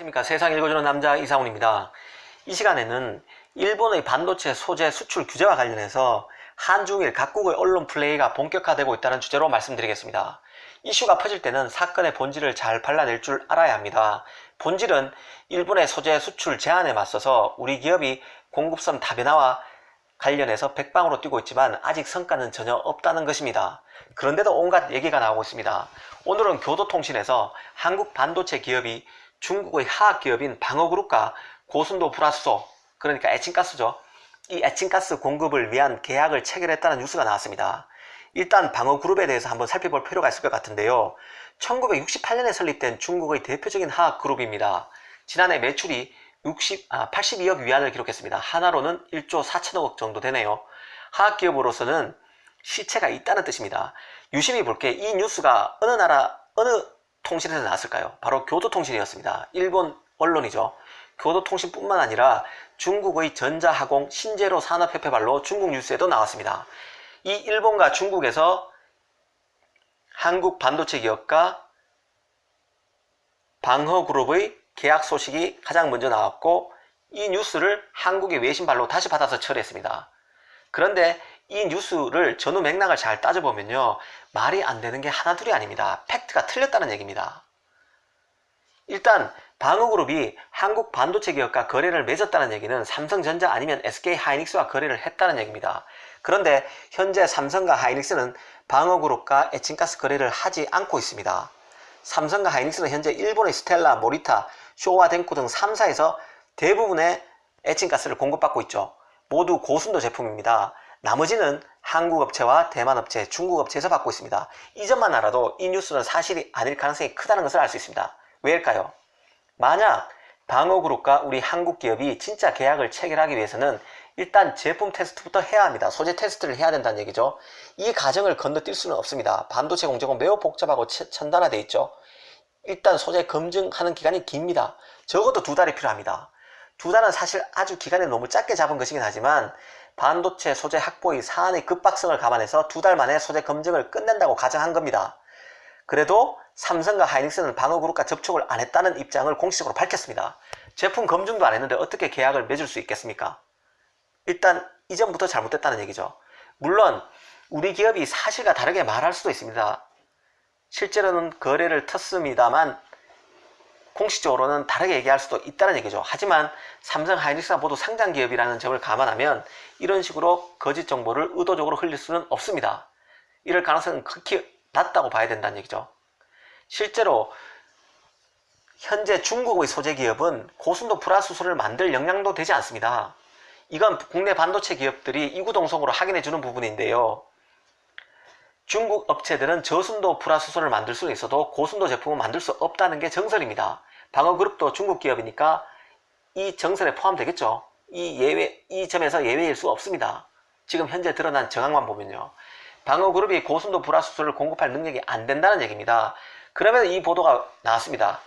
안녕하십니까. 세상 읽어주는 남자 이상훈입니다. 이 시간에는 일본의 반도체 소재 수출 규제와 관련해서 한중일 각국의 언론 플레이가 본격화되고 있다는 주제로 말씀드리겠습니다. 이슈가 퍼질 때는 사건의 본질을 잘 발라낼 줄 알아야 합니다. 본질은 일본의 소재 수출 제한에 맞서서 우리 기업이 공급선 다변화와 관련해서 백방으로 뛰고 있지만 아직 성과는 전혀 없다는 것입니다. 그런데도 온갖 얘기가 나오고 있습니다. 오늘은 교도통신에서 한국 반도체 기업이 중국의 화학기업인 방어그룹과 고순도 불화수소, 그러니까 에칭가스죠. 이 에칭가스 공급을 위한 계약을 체결했다는 뉴스가 나왔습니다. 일단 방어그룹에 대해서 한번 살펴볼 필요가 있을 것 같은데요. 1968년에 설립된 중국의 대표적인 화학그룹입니다. 지난해 매출이 82억 위안을 기록했습니다. 하나로는 1조 4천억 정도 되네요. 화학기업으로서는 시체가 있다는 뜻입니다. 유심히 볼게 이 뉴스가 어느 통신에서 나왔을까요? 바로 교도통신이었습니다. 일본 언론이죠. 교도통신뿐만 아니라 중국의 전자화공 신재료 산업협회발로 중국 뉴스에도 나왔습니다. 이 일본과 중국에서 한국 반도체 기업과 방허그룹의 계약 소식이 가장 먼저 나왔고 이 뉴스를 한국의 외신발로 다시 받아서 처리했습니다. 그런데 이 뉴스를 전후 맥락을 잘 따져보면요, 말이 안 되는 게 하나둘이 아닙니다. 팩트가 틀렸다는 얘기입니다. 일단 방어그룹이 한국 반도체 기업과 거래를 맺었다는 얘기는 삼성전자 아니면 SK하이닉스와 거래를 했다는 얘기입니다. 그런데 현재 삼성과 하이닉스는 방어그룹과 에칭가스 거래를 하지 않고 있습니다. 삼성과 하이닉스는 현재 일본의 스텔라, 모리타, 쇼와덴코 등 3사에서 대부분의 에칭가스를 공급받고 있죠. 모두 고순도 제품입니다. 나머지는 한국 업체와 대만 업체, 중국 업체에서 받고 있습니다. 이 점만 알아도 이 뉴스는 사실이 아닐 가능성이 크다는 것을 알 수 있습니다. 왜일까요? 만약 방어그룹과 우리 한국 기업이 진짜 계약을 체결하기 위해서는 일단 제품 테스트부터 해야 합니다. 소재 테스트를 해야 된다는 얘기죠. 이 과정을 건너뛸 수는 없습니다. 반도체 공정은 매우 복잡하고 천단화되어 있죠. 일단 소재 검증하는 기간이 깁니다. 적어도 2달이 필요합니다. 2달은 사실 아주 기간이 너무 짧게 잡은 것이긴 하지만 반도체 소재 확보의 사안의 급박성을 감안해서 2달 만에 소재 검증을 끝낸다고 가정한 겁니다. 그래도 삼성과 하이닉스는 방어그룹과 접촉을 안 했다는 입장을 공식적으로 밝혔습니다. 제품 검증도 안 했는데 어떻게 계약을 맺을 수 있겠습니까? 일단 이전부터 잘못됐다는 얘기죠. 물론 우리 기업이 사실과 다르게 말할 수도 있습니다. 실제로는 거래를 텄습니다만 공식적으로는 다르게 얘기할 수도 있다는 얘기죠. 하지만 삼성, 하이닉스가 모두 상장 기업이라는 점을 감안하면 이런 식으로 거짓 정보를 의도적으로 흘릴 수는 없습니다. 이럴 가능성은 극히 낮다고 봐야 된다는 얘기죠. 실제로 현재 중국의 소재 기업은 고순도 불화수소를 만들 역량도 되지 않습니다. 이건 국내 반도체 기업들이 이구동성으로 확인해 주는 부분인데요. 중국 업체들은 저순도 불화수소를 만들 수는 있어도 고순도 제품을 만들 수 없다는 게 정설입니다. 방어그룹도 중국 기업이니까 이 정설에 포함되겠죠. 이 점에서 예외일 수 없습니다. 지금 현재 드러난 정황만 보면요. 방어그룹이 고순도 불화수소를 공급할 능력이 안 된다는 얘기입니다. 그러면 이 보도가 나왔습니다.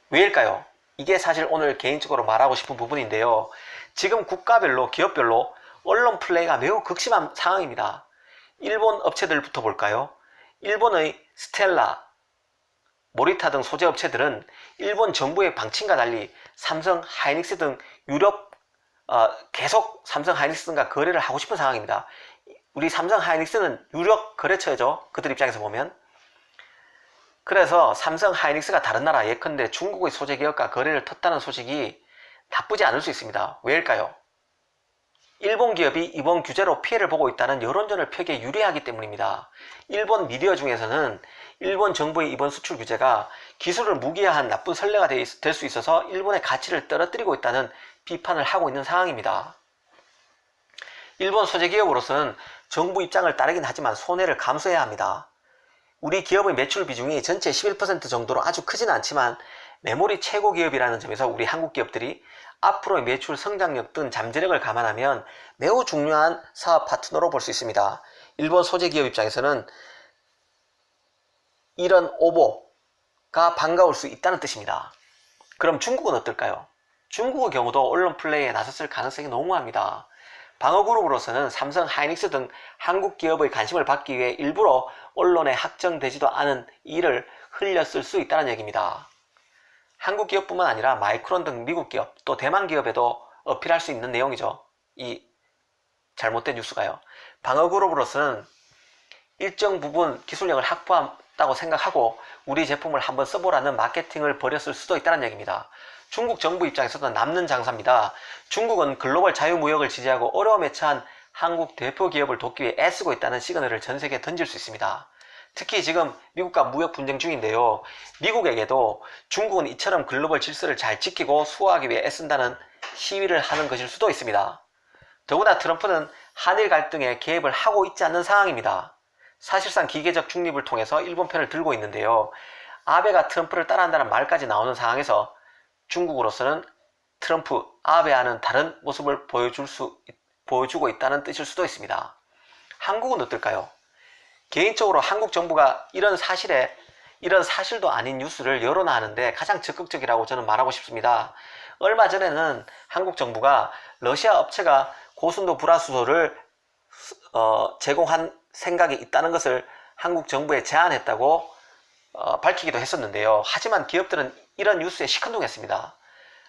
왜일까요? 이게 사실 오늘 개인적으로 말하고 싶은 부분인데요. 지금 국가별로, 기업별로 언론 플레이가 매우 극심한 상황입니다. 일본 업체들부터 볼까요? 일본의 스텔라, 모리타 등 소재 업체들은 일본 정부의 방침과 달리 삼성, 하이닉스 등 유럽 계속 삼성, 하이닉스 등과 거래를 하고 싶은 상황입니다. 우리 삼성, 하이닉스는 유럽 거래처죠. 그들 입장에서 보면. 그래서 삼성, 하이닉스가 다른 나라 예컨대 중국의 소재 기업과 거래를 텄다는 소식이 나쁘지 않을 수 있습니다. 왜일까요? 일본 기업이 이번 규제로 피해를 보고 있다는 여론전을 펴기에 유리하기 때문입니다. 일본 미디어 중에서는 일본 정부의 이번 수출 규제가 기술을 무기화한 나쁜 선례가 될 수 있어서 일본의 가치를 떨어뜨리고 있다는 비판을 하고 있는 상황입니다. 일본 소재 기업으로서는 정부 입장을 따르긴 하지만 손해를 감수해야 합니다. 우리 기업의 매출 비중이 전체 11% 정도로 아주 크지는 않지만 메모리 최고 기업이라는 점에서 우리 한국 기업들이 앞으로의 매출 성장력 등 잠재력을 감안하면 매우 중요한 사업 파트너로 볼 수 있습니다. 일본 소재 기업 입장에서는 이런 오보가 반가울 수 있다는 뜻입니다. 그럼 중국은 어떨까요? 중국의 경우도 언론 플레이에 나섰을 가능성이 농후합니다. 방어그룹으로서는 삼성, 하이닉스 등 한국 기업의 관심을 받기 위해 일부러 언론에 확정되지도 않은 일을 흘렸을 수 있다는 얘기입니다. 한국 기업뿐만 아니라 마이크론 등 미국 기업 또 대만 기업에도 어필할 수 있는 내용이죠. 이 잘못된 뉴스가요. 방어그룹으로서는 일정 부분 기술력을 확보한다고 생각하고 우리 제품을 한번 써보라는 마케팅을 벌였을 수도 있다는 얘기입니다. 중국 정부 입장에서는 남는 장사입니다. 중국은 글로벌 자유무역을 지지하고 어려움에 처한 한국 대표 기업을 돕기 위해 애쓰고 있다는 시그널을 전 세계에 던질 수 있습니다. 특히 지금 미국과 무역 분쟁 중인데요. 미국에게도 중국은 이처럼 글로벌 질서를 잘 지키고 수호하기 위해 애쓴다는 시위를 하는 것일 수도 있습니다. 더구나 트럼프는 한일 갈등에 개입을 하고 있지 않는 상황입니다. 사실상 기계적 중립을 통해서 일본 편을 들고 있는데요. 아베가 트럼프를 따라한다는 말까지 나오는 상황에서 중국으로서는 트럼프, 아베와는 다른 모습을 보여주고 있다는 뜻일 수도 있습니다. 한국은 어떨까요? 개인적으로 한국 정부가 이런 사실도 아닌 뉴스를 여론화하는데 가장 적극적이라고 저는 말하고 싶습니다. 얼마 전에는 한국 정부가 러시아 업체가 고순도 불화수소를 제공한 생각이 있다는 것을 한국 정부에 제안했다고 밝히기도 했었는데요. 하지만 기업들은 이런 뉴스에 시큰둥했습니다.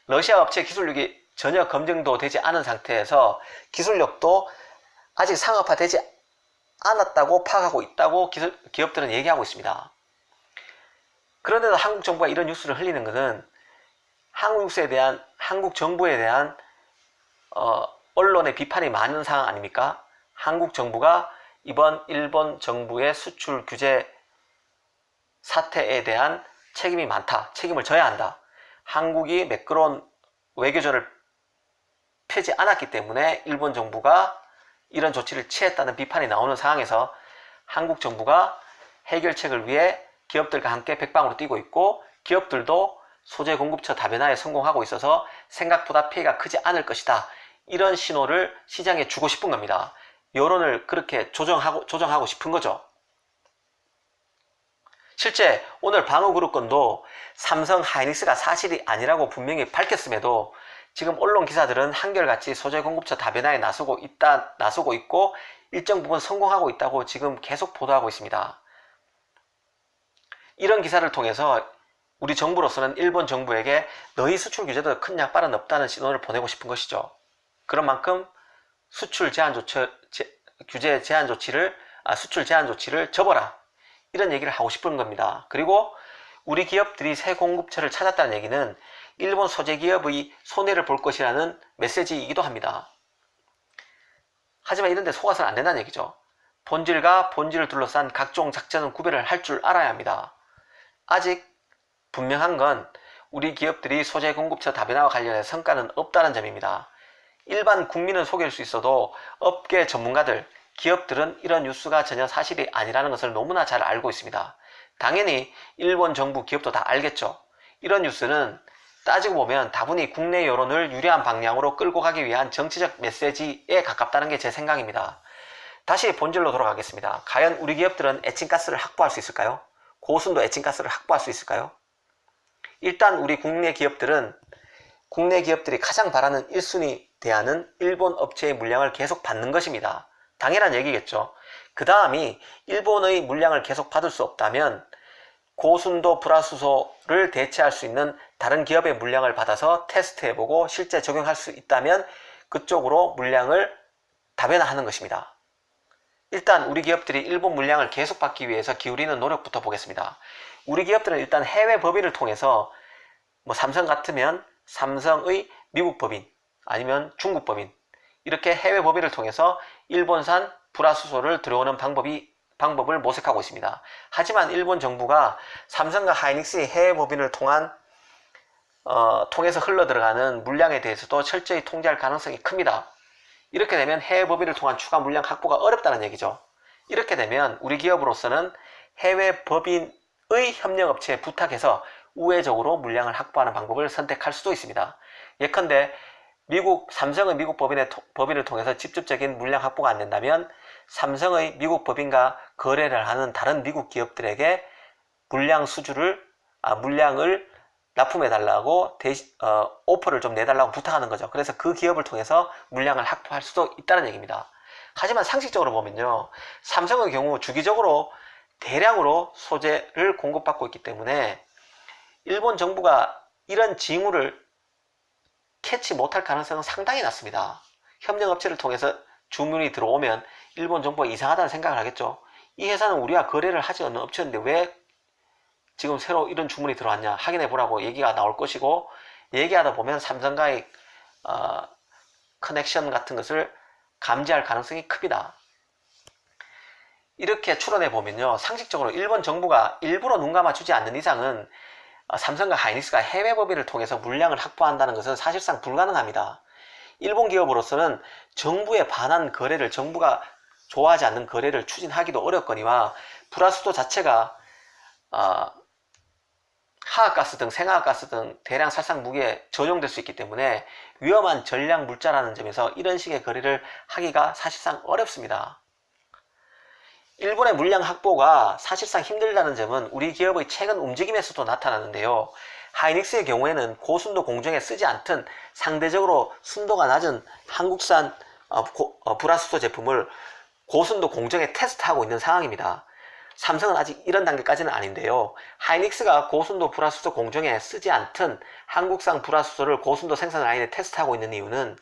러시아 업체 기술력이 전혀 검증도 되지 않은 상태에서 기술력도 아직 상업화되지 않았다고 파악하고 있다고 기업들은 얘기하고 있습니다. 그런데도 한국 정부가 이런 뉴스를 흘리는 것은 한국 정부에 대한 언론의 비판이 많은 상황 아닙니까? 한국 정부가 이번 일본 정부의 수출 규제 사태에 대한 책임이 많다. 책임을 져야 한다. 한국이 매끄러운 외교전을 펴지 않았기 때문에 일본 정부가 이런 조치를 취했다는 비판이 나오는 상황에서 한국 정부가 해결책을 위해 기업들과 함께 백방으로 뛰고 있고 기업들도 소재 공급처 다변화에 성공하고 있어서 생각보다 피해가 크지 않을 것이다. 이런 신호를 시장에 주고 싶은 겁니다. 여론을 그렇게 조정하고 싶은 거죠. 실제 오늘 방어그룹 건도 삼성 하이닉스가 사실이 아니라고 분명히 밝혔음에도 지금 언론 기사들은 한결같이 소재 공급처 다변화에 나서고 있고 일정 부분 성공하고 있다고 지금 계속 보도하고 있습니다. 이런 기사를 통해서 우리 정부로서는 일본 정부에게 너희 수출 규제도 큰 약발은 없다는 신호를 보내고 싶은 것이죠. 그런 만큼 수출 제한 조치를 접어라. 이런 얘기를 하고 싶은 겁니다. 그리고 우리 기업들이 새 공급처를 찾았다는 얘기는 일본 소재 기업의 손해를 볼 것이라는 메시지이기도 합니다. 하지만 이런 데 속아서는 안 된다는 얘기죠. 본질과 본질을 둘러싼 각종 작전은 구별을 할 줄 알아야 합니다. 아직 분명한 건 우리 기업들이 소재 공급처 다변화와 관련해 성과는 없다는 점입니다. 일반 국민은 속일 수 있어도 업계 전문가들, 기업들은 이런 뉴스가 전혀 사실이 아니라는 것을 너무나 잘 알고 있습니다. 당연히 일본 정부 기업도 다 알겠죠. 이런 뉴스는 따지고 보면 다분히 국내 여론을 유리한 방향으로 끌고 가기 위한 정치적 메시지에 가깝다는 게 제 생각입니다. 다시 본질로 돌아가겠습니다. 과연 우리 기업들은 에칭가스를 확보할 수 있을까요? 고순도 에칭가스를 확보할 수 있을까요? 일단 우리 국내 기업들이 가장 바라는 1순위 대안은 일본 업체의 물량을 계속 받는 것입니다. 당연한 얘기겠죠. 그 다음이 일본의 물량을 계속 받을 수 없다면 고순도 불화수소를 대체할 수 있는 다른 기업의 물량을 받아서 테스트해보고 실제 적용할 수 있다면 그쪽으로 물량을 다변화하는 것입니다. 일단 우리 기업들이 일본 물량을 계속 받기 위해서 기울이는 노력부터 보겠습니다. 우리 기업들은 일단 해외 법인을 통해서 삼성 같으면 삼성의 미국 법인 아니면 중국 법인 이렇게 해외 법인을 통해서 일본산 불화수소를 들여오는 방법을 모색하고 있습니다. 하지만 일본 정부가 삼성과 하이닉스의 해외 법인을 통해서 흘러들어가는 물량에 대해서도 철저히 통제할 가능성이 큽니다. 이렇게 되면 해외 법인을 통한 추가 물량 확보가 어렵다는 얘기죠. 이렇게 되면 우리 기업으로서는 해외 법인의 협력업체에 부탁해서 우회적으로 물량을 확보하는 방법을 선택할 수도 있습니다. 예컨대 삼성의 미국 법인을 통해서 직접적인 물량 확보가 안 된다면 삼성의 미국 법인과 거래를 하는 다른 미국 기업들에게 물량을 납품해달라고 오퍼를 좀 내달라고 부탁하는 거죠. 그래서 그 기업을 통해서 물량을 확보할 수도 있다는 얘기입니다. 하지만 상식적으로 보면요. 삼성의 경우 주기적으로 대량으로 소재를 공급받고 있기 때문에 일본 정부가 이런 징후를 캐치 못할 가능성은 상당히 낮습니다. 협력업체를 통해서 주문이 들어오면 일본 정부가 이상하다는 생각을 하겠죠. 이 회사는 우리와 거래를 하지 않는 업체인데 왜 지금 새로 이런 주문이 들어왔냐 확인해 보라고 얘기가 나올 것이고, 얘기하다 보면 삼성과의 커넥션 같은 것을 감지할 가능성이 큽니다. 이렇게 추론해 보면요, 상식적으로 일본 정부가 일부러 눈 감아주지 않는 이상은 삼성과 하이닉스가 해외 법인을 통해서 물량을 확보한다는 것은 사실상 불가능합니다. 일본 기업으로서는 정부에 반한 거래를, 정부가 좋아하지 않는 거래를 추진하기도 어렵거니와 불화수도 자체가 하학가스 등 생화학가스 등 대량 살상 무기에 전용될 수 있기 때문에 위험한 전략 물자라는 점에서 이런 식의 거래를 하기가 사실상 어렵습니다. 일본의 물량 확보가 사실상 힘들다는 점은 우리 기업의 최근 움직임에서도 나타나는데요. 하이닉스의 경우에는 고순도 공정에 쓰지 않던 상대적으로 순도가 낮은 한국산 불화수소 제품을 고순도 공정에 테스트하고 있는 상황입니다. 삼성은 아직 이런 단계까지는 아닌데요. 하이닉스가 고순도 불화수소 공정에 쓰지 않던 한국산 불화수소를 고순도 생산 라인에 테스트하고 있는 이유는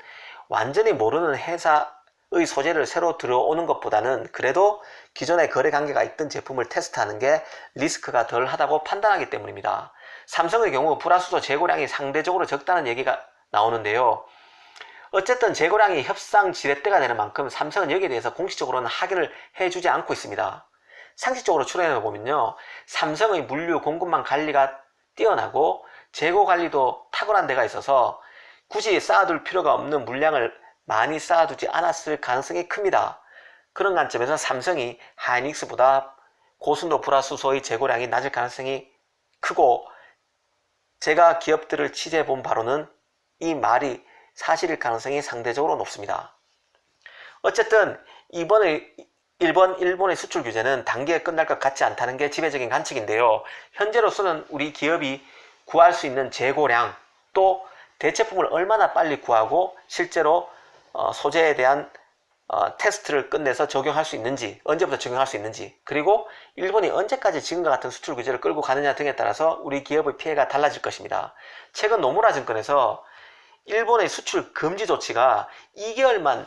완전히 모르는 회사의 소재를 새로 들어오는 것보다는 그래도 기존에 거래 관계가 있던 제품을 테스트하는 게 리스크가 덜 하다고 판단하기 때문입니다. 삼성의 경우 불화수소 재고량이 상대적으로 적다는 얘기가 나오는데요. 어쨌든 재고량이 협상 지렛대가 되는 만큼 삼성은 여기에 대해서 공식적으로는 확인을 해주지 않고 있습니다. 상식적으로 추론해 보면요, 삼성의 물류 공급망 관리가 뛰어나고 재고 관리도 탁월한 데가 있어서 굳이 쌓아둘 필요가 없는 물량을 많이 쌓아두지 않았을 가능성이 큽니다. 그런 관점에서 삼성이 하이닉스보다 고순도 불화수소의 재고량이 낮을 가능성이 크고, 제가 기업들을 취재해 본 바로는 이 말이 사실일 가능성이 상대적으로 높습니다. 어쨌든 일본의 수출 규제는 단기에 끝날 것 같지 않다는 게 지배적인 관측인데요. 현재로서는 우리 기업이 구할 수 있는 재고량, 또 대체품을 얼마나 빨리 구하고 실제로 소재에 대한 테스트를 끝내서 적용할 수 있는지, 언제부터 적용할 수 있는지, 그리고 일본이 언제까지 지금과 같은 수출 규제를 끌고 가느냐 등에 따라서 우리 기업의 피해가 달라질 것입니다. 최근 노무라 증권에서 일본의 수출 금지 조치가 2개월만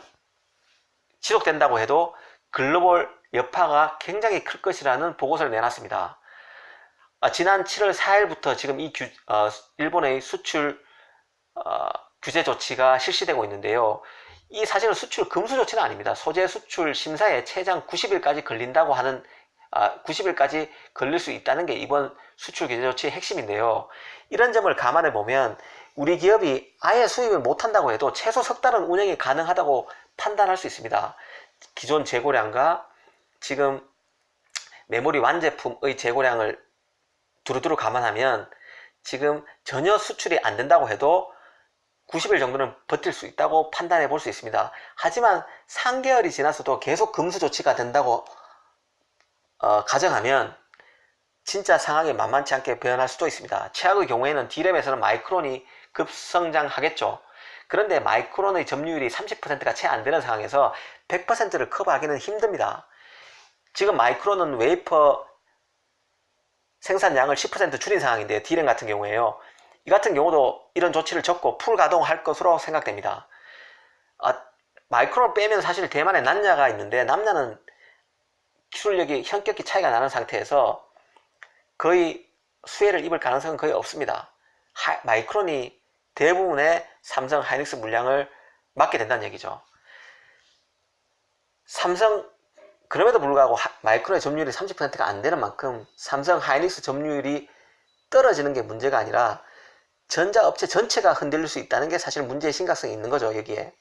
지속된다고 해도 글로벌 여파가 굉장히 클 것이라는 보고서를 내놨습니다. 지난 7월 4일부터 지금 일본의 수출 규제 조치가 실시되고 있는데요. 이 사실은 수출 금수 조치는 아닙니다. 소재 수출 심사에 최장 90일까지 걸린다고 하는 90일까지 걸릴 수 있다는 게 이번 수출 규제 조치의 핵심인데요. 이런 점을 감안해 보면 우리 기업이 아예 수입을 못한다고 해도 최소 석 달은 운영이 가능하다고 판단할 수 있습니다. 기존 재고량과 지금 메모리 완제품의 재고량을 두루두루 감안하면 지금 전혀 수출이 안 된다고 해도 90일 정도는 버틸 수 있다고 판단해 볼 수 있습니다. 하지만 3개월이 지나서도 계속 금수 조치가 된다고 가정하면 진짜 상황이 만만치 않게 변할 수도 있습니다. 최악의 경우에는 D램에서는 마이크론이 급성장하겠죠. 그런데 마이크론의 점유율이 30%가 채 안 되는 상황에서 100%를 커버하기는 힘듭니다. 지금 마이크론은 웨이퍼 생산량을 10% 줄인 상황인데, D램 같은 경우에요. 이 같은 경우도 이런 조치를 적고 풀 가동할 것으로 생각됩니다. 마이크론을 빼면 사실 대만에 남야가 있는데 남야는 기술력이 현격히 차이가 나는 상태에서 거의 수혜를 입을 가능성은 거의 없습니다. 마이크론이 대부분의 삼성 하이닉스 물량을 맡게 된다는 얘기죠. 삼성, 그럼에도 불구하고 마이크론의 점유율이 30%가 안 되는 만큼 삼성 하이닉스 점유율이 떨어지는 게 문제가 아니라 전자업체 전체가 흔들릴 수 있다는 게 사실 문제의 심각성이 있는 거죠. 여기에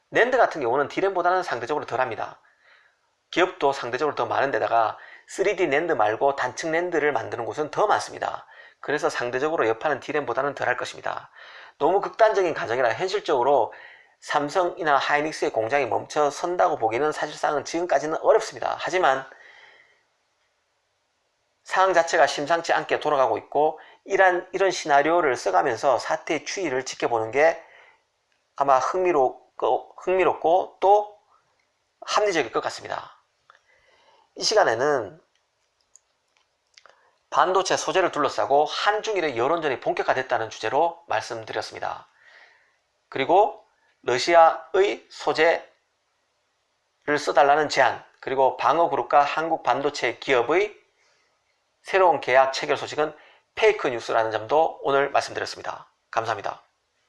낸드 같은 경우는 D램보다는 상대적으로 덜합니다. 기업도 상대적으로 더 많은 데다가 3D 낸드 말고 단층 낸드를 만드는 곳은 더 많습니다. 그래서 상대적으로 여파는 D램보다는 덜할 것입니다. 너무 극단적인 가정이라 현실적으로 삼성이나 하이닉스의 공장이 멈춰 선다고 보기는 사실상은 지금까지는 어렵습니다. 하지만 상황 자체가 심상치 않게 돌아가고 있고 이런 시나리오를 써가면서 사태의 추이를 지켜보는 게 아마 흥미롭고 또 합리적일 것 같습니다. 이 시간에는 반도체 소재를 둘러싸고 한중일의 여론전이 본격화됐다는 주제로 말씀드렸습니다. 그리고 러시아의 소재를 써달라는 제안, 그리고 방어그룹과 한국반도체 기업의 새로운 계약 체결 소식은 페이크 뉴스라는 점도 오늘 말씀드렸습니다. 감사합니다.